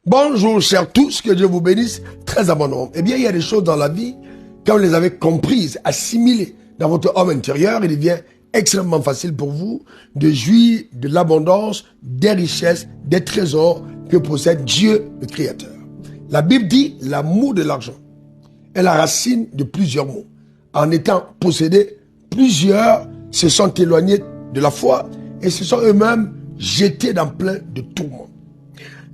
Bonjour chers tous, que Dieu vous bénisse très abondamment. Eh bien, il y a des choses dans la vie, quand vous les avez comprises, assimilées dans votre homme intérieur, il devient extrêmement facile pour vous de jouir de l'abondance, des richesses, des trésors que possède Dieu le Créateur. La Bible dit l'amour de l'argent est la racine de plusieurs maux. En étant possédés, plusieurs se sont éloignés de la foi et se sont eux-mêmes jetés dans plein de tourments.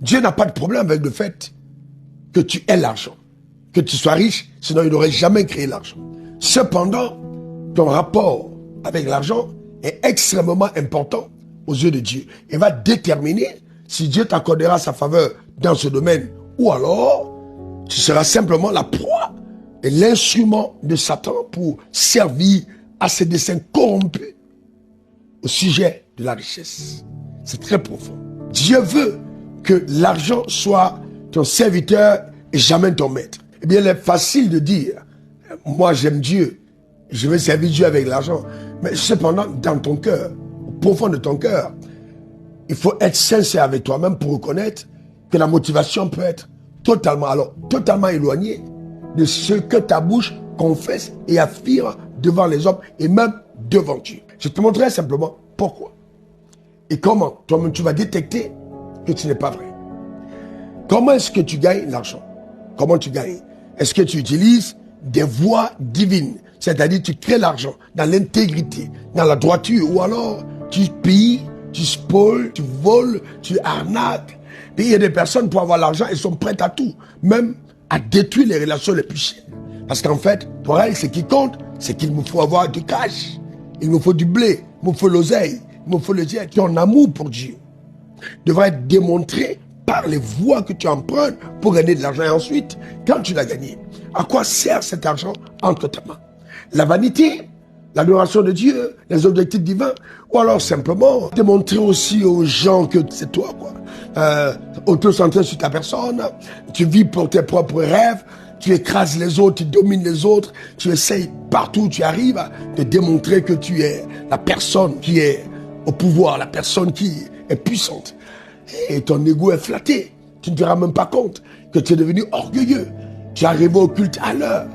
Dieu n'a pas de problème avec le fait que tu aies l'argent, que tu sois riche, sinon il n'aurait jamais créé l'argent. Cependant, ton rapport avec l'argent est extrêmement important aux yeux de Dieu et va déterminer si Dieu t'accordera sa faveur dans ce domaine ou alors tu seras simplement la proie et l'instrument de Satan pour servir à ses desseins corrompus au sujet de la richesse. C'est très profond. Dieu veut que l'argent soit ton serviteur et jamais ton maître. Eh bien, il est facile de dire, moi j'aime Dieu, je vais servir Dieu avec l'argent. Mais cependant, dans ton cœur, au profond de ton cœur, il faut être sincère avec toi-même pour reconnaître que la motivation peut être totalement éloignée de ce que ta bouche confesse et affirme devant les hommes et même devant Dieu. Je te montrerai simplement pourquoi et comment toi-même tu vas détecter que tu n'es pas vrai. Comment est-ce que tu gagnes l'argent? Comment tu gagnes? Est-ce que tu utilises des voies divines? C'est-à-dire tu crées l'argent dans l'intégrité, dans la droiture, ou alors tu pilles, tu spoiles, tu voles, tu arnaques. Et il y a des personnes pour avoir l'argent, elles sont prêtes à tout, même à détruire les relations les plus chères. Parce qu'en fait, pour elles, ce qui compte, c'est qu'il me faut avoir du cash. Il me faut du blé, il me faut l'oseille, il me faut le jet. Ton amour pour Dieu devra être démontré par les voies que tu empruntes pour gagner de l'argent. Et ensuite, quand tu l'as gagné, à quoi sert cet argent entre tes mains? La vanité, l'adoration de Dieu, les objectifs divins, ou alors simplement démontrer aussi aux gens que c'est toi, quoi. Auto-centré sur ta personne, tu vis pour tes propres rêves, tu écrases les autres, tu domines les autres, tu essayes partout où tu arrives de démontrer que tu es la personne qui est au pouvoir, la personne qui est puissante. Et ton ego est flatté. Tu ne te rends même pas compte que tu es devenu orgueilleux. Tu es arrivé au culte à l'heure.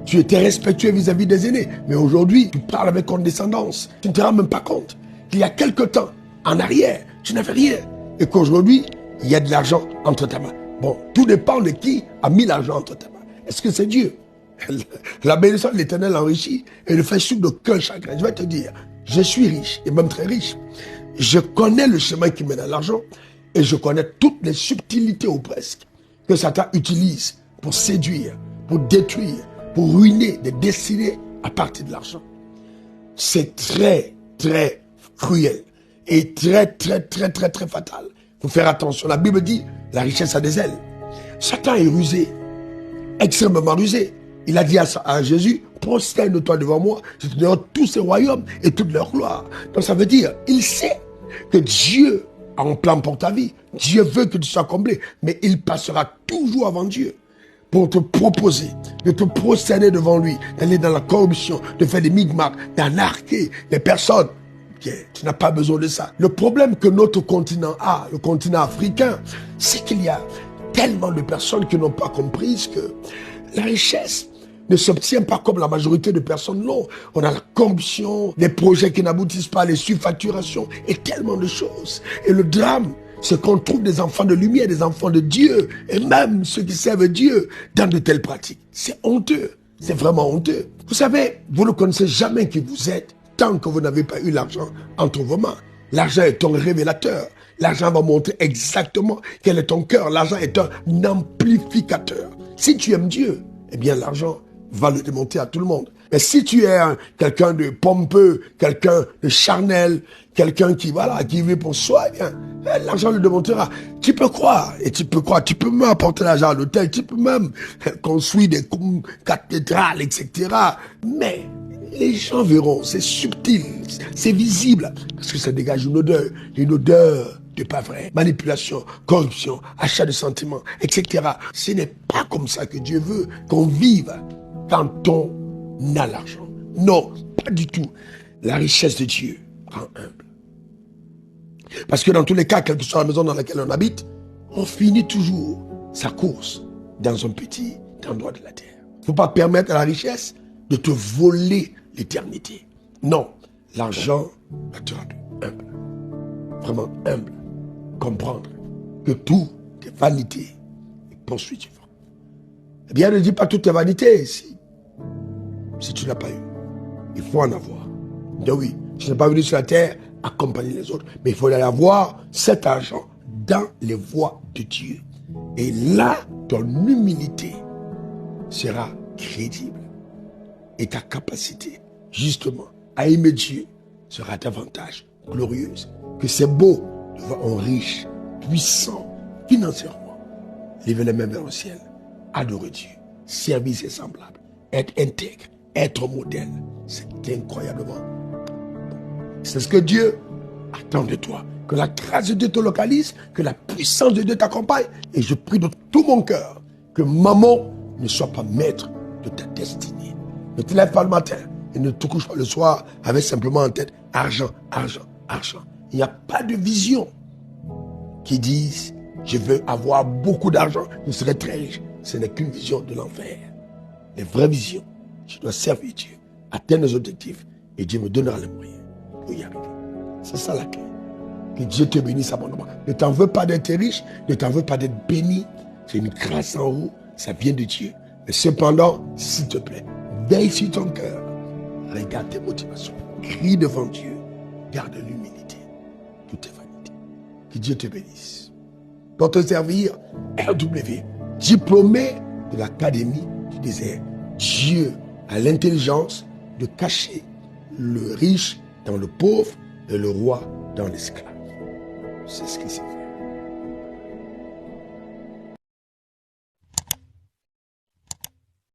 Tu étais respectueux vis-à-vis des aînés. Mais aujourd'hui, tu parles avec condescendance. Tu ne te rends même pas compte qu'il y a quelque temps, en arrière, tu n'avais rien. Et qu'aujourd'hui, il y a de l'argent entre tes mains. Bon, tout dépend de qui a mis l'argent entre tes mains. Est-ce que c'est Dieu? La bénédiction de l'Éternel enrichit et ne fait souffre d'aucun chagrin. Je vais te dire, je suis riche et même très riche. Je connais le chemin qui mène à l'argent et je connais toutes les subtilités ou presque que Satan utilise pour séduire, pour détruire, pour ruiner des destinées à partir de l'argent. C'est très, très cruel et très fatal. Il faut faire attention. La Bible dit, la richesse a des ailes. Satan est rusé, extrêmement rusé. Il a dit à Jésus, prosterne-toi devant moi, je te donnerai tous ces royaumes et toute leur gloire. Donc ça veut dire, il sait que Dieu a un plan pour ta vie. Dieu veut que tu sois comblé, mais il passera toujours avant Dieu pour te proposer de te prosterner devant lui, d'aller dans la corruption, de faire des micmacs, d'anarquer les personnes. Tu n'as pas besoin de ça. Le problème que notre continent a, le continent africain, c'est qu'il y a tellement de personnes qui n'ont pas compris que la richesse ne s'obtient pas comme la majorité de personnes l'ont. On a la corruption, les projets qui n'aboutissent pas, les surfacturations et tellement de choses. Et le drame, c'est qu'on trouve des enfants de lumière, des enfants de Dieu, et même ceux qui servent Dieu dans de telles pratiques. C'est honteux, c'est vraiment honteux. Vous savez, vous ne connaissez jamais qui vous êtes tant que vous n'avez pas eu l'argent entre vos mains. L'argent est un révélateur. L'argent va montrer exactement quel est ton cœur. L'argent est un amplificateur. Si tu aimes Dieu, eh bien l'argent va le démontrer à tout le monde. Mais si tu es quelqu'un de pompeux, quelqu'un de charnel, quelqu'un qui vit pour soi, eh bien, l'argent le démontrera. Tu peux croire, et tu peux croire, tu peux même apporter l'argent à l'hôtel, tu peux même construire des cathédrales, etc. Mais les gens verront, c'est subtil, c'est visible, parce que ça dégage une odeur de pas vrai, manipulation, corruption, achat de sentiments, etc. Ce n'est pas comme ça que Dieu veut qu'on vive quand on a l'argent. Non, pas du tout. La richesse de Dieu rend humble. Parce que dans tous les cas, quelle que soit la maison dans laquelle on habite, on finit toujours sa course dans un petit endroit de la terre. Il ne faut pas permettre à la richesse de te voler l'éternité. Non, l'argent va te rendre humble. Vraiment humble. Comprendre que tout est vanité et poursuit du vent. Eh bien, ne dis pas toute est vanité si tu n'as pas eu. Il faut en avoir. Donc oui, je n'ai pas venu sur la terre accompagner les autres, mais il faut aller avoir cet argent dans les voies de Dieu. Et là, ton humilité sera crédible. Et ta capacité, justement, à aimer Dieu sera davantage glorieuse. Que c'est beau de voir un riche, puissant, financièrement, lever les mains vers le ciel, adorer Dieu, servir ses semblables, être intègre, être modèle. C'est incroyablement. C'est ce que Dieu attend de toi. Que la grâce de Dieu te localise, que la puissance de Dieu t'accompagne. Et je prie de tout mon cœur que maman ne soit pas maître de ta destinée. Ne te lève pas le matin et ne te couche pas le soir avec simplement en tête argent, argent, argent. Il n'y a pas de vision qui dise je veux avoir beaucoup d'argent, je serai très riche. Ce n'est qu'une vision de l'enfer. Les vraies visions, je dois servir Dieu, atteindre les objectifs et Dieu me donnera les moyens pour y arriver. C'est ça la clé. Que Dieu te bénisse abondamment. Ne t'en veux pas d'être riche, ne t'en veux pas d'être béni. C'est une grâce en haut, ça vient de Dieu. Mais cependant, s'il te plaît, veille sur ton cœur. Regarde tes motivations. Crie devant Dieu. Garde l'humilité. Tout est vanité. Que Dieu te bénisse. Pour te servir, RW, diplômé de l'Académie du désert. Dieu a l'intelligence de cacher le riche dans le pauvre et le roi dans l'esclave. C'est ce qui s'est fait.